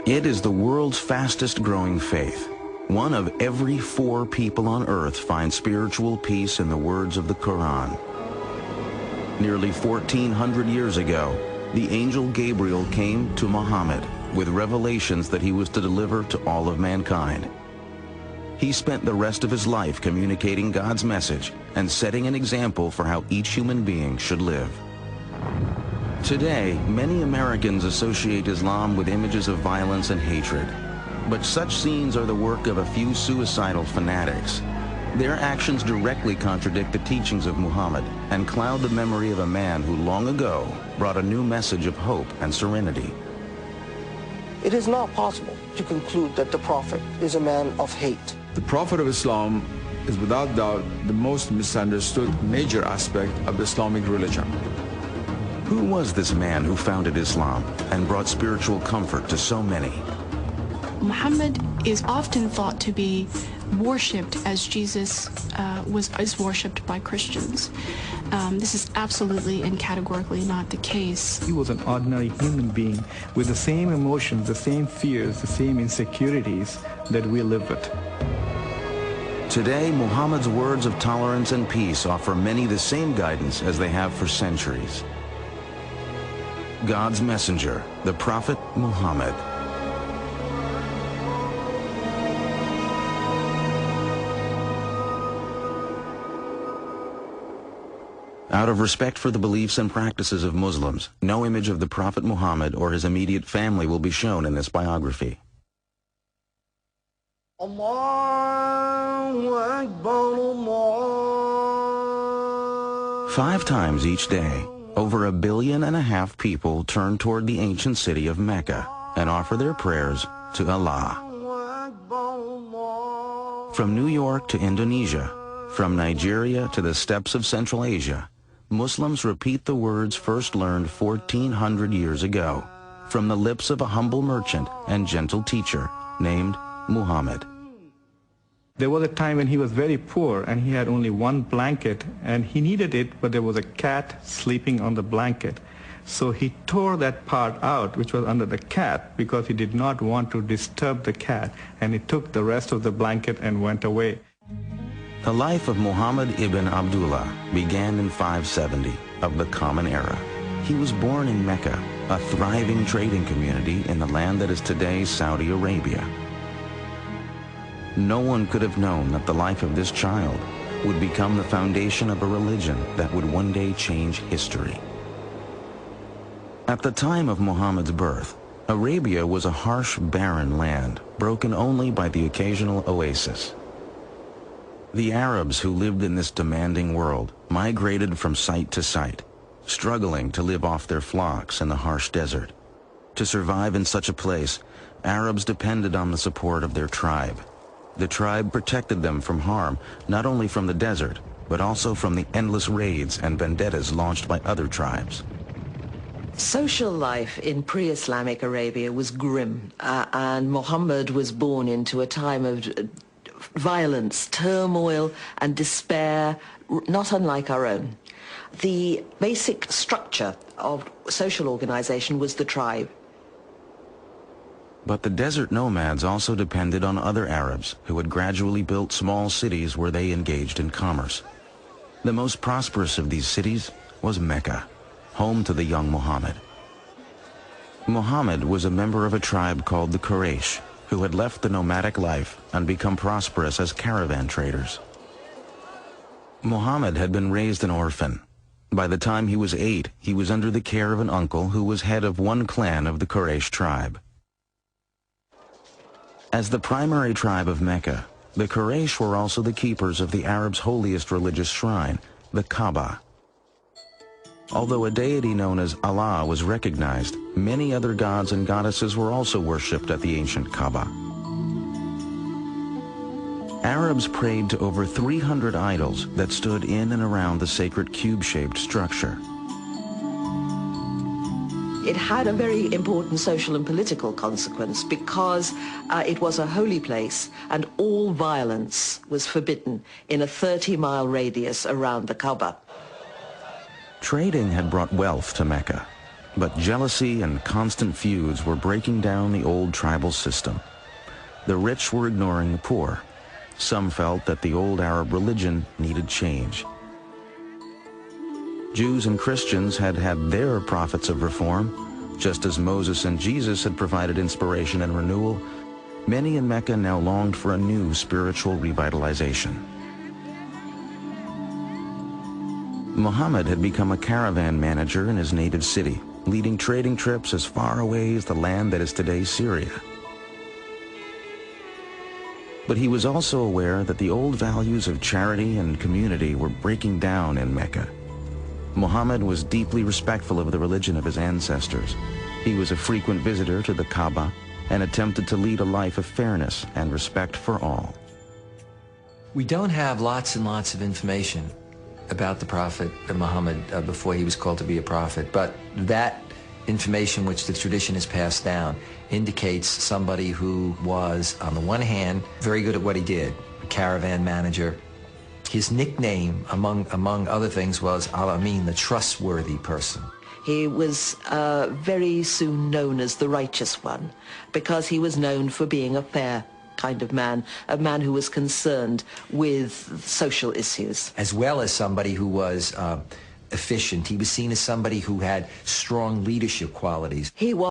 It is the world's fastest growing faith. One of every 4 people on earth finds spiritual peace in the words of the Quran. Nearly 1,400 years ago, the angel Gabriel came to Muhammad with revelations that he was to deliver to all of mankind. He spent the rest of his life communicating God's message and setting an example for how each human being should live. Today, many Americans associate Islam with images of violence and hatred. But such scenes are the work of a few suicidal fanatics. Their actions directly contradict the teachings of Muhammad and cloud the memory of a man who long ago brought a new message of hope and serenity. It is not possible to conclude that the Prophet is a man of hate. The Prophet of Islam is without doubt the most misunderstood major aspect of the Islamic religion. Who was this man who founded Islam and brought spiritual comfort to so many? Muhammad is often thought to be worshipped as Jesus is worshipped by Christians. This is absolutely and categorically not the case. He was an ordinary human being with the same emotions, the same fears, the same insecurities that we live with. Today, Muhammad's words of tolerance and peace offer many the same guidance as they have for centuries. God's messenger, the Prophet Muhammad. Out of respect for the beliefs and practices of Muslims, no image of the Prophet Muhammad or his immediate family will be shown in this biography. Allahu Akbar, Allah. 5 times each day, over 1.5 billion people turn toward the ancient city of Mecca and offer their prayers to Allah. From New York to Indonesia, from Nigeria to the steppes of Central Asia, Muslims repeat the words first learned 1,400 years ago from the lips of a humble merchant and gentle teacher named Muhammad. There was a time when he was very poor and he had only one blanket and he needed it, but there was a cat sleeping on the blanket. So he tore that part out, which was under the cat, because he did not want to disturb the cat, and he took the rest of the blanket and went away. The life of Muhammad ibn Abdullah began in 570 of the Common Era. He was born in Mecca, a thriving trading community in the land that is today Saudi Arabia. No one could have known that the life of this child would become the foundation of a religion that would one day change history. At the time of Muhammad's birth, Arabia was a harsh, barren land, broken only by the occasional oasis. The Arabs who lived in this demanding world migrated from site to site, struggling to live off their flocks in the harsh desert. To survive in such a place, Arabs depended on the support of their tribe. The tribe protected them from harm, not only from the desert, but also from the endless raids and vendettas launched by other tribes. Social life in pre-Islamic Arabia was grim, and Muhammad was born into a time of violence, turmoil, and despair, not unlike our own. The basic structure of social organization was the tribe. But the desert nomads also depended on other Arabs who had gradually built small cities where they engaged in commerce. The most prosperous of these cities was Mecca, home to the young Muhammad. Muhammad was a member of a tribe called the Quraysh, who had left the nomadic life and become prosperous as caravan traders. Muhammad had been raised an orphan. By the time he was 8, he was under the care of an uncle who was head of one clan of the Quraysh tribe. As the primary tribe of Mecca, the Quraysh were also the keepers of the Arabs' holiest religious shrine, the Kaaba. Although a deity known as Allah was recognized, many other gods and goddesses were also worshipped at the ancient Kaaba. Arabs prayed to over 300 idols that stood in and around the sacred cube-shaped structure. It had a very important social and political consequence because it was a holy place and all violence was forbidden in a 30-mile radius around the Kaaba. Trading had brought wealth to Mecca. But jealousy and constant feuds were breaking down the old tribal system. The rich were ignoring the poor. Some felt that the old Arab religion needed change. Jews and Christians had had their prophets of reform. Just as Moses and Jesus had provided inspiration and renewal, many in Mecca now longed for a new spiritual revitalization. Muhammad had become a caravan manager in his native city, leading trading trips as far away as the land that is today Syria. But he was also aware that the old values of charity and community were breaking down in Mecca. Muhammad was deeply respectful of the religion of his ancestors. He was a frequent visitor to the Kaaba and attempted to lead a life of fairness and respect for all. We don't have lots and lots of information about the Prophet Muhammad before he was called to be a prophet, but that information which the tradition has passed down indicates somebody who was, on the one hand, very good at what he did, a caravan manager. His nickname, among other things, was Al-Amin, the trustworthy person. He was very soon known as the righteous one because he was known for being a fair kind of man, a man who was concerned with social issues. As well as somebody who was efficient. He was seen as somebody who had strong leadership qualities. He was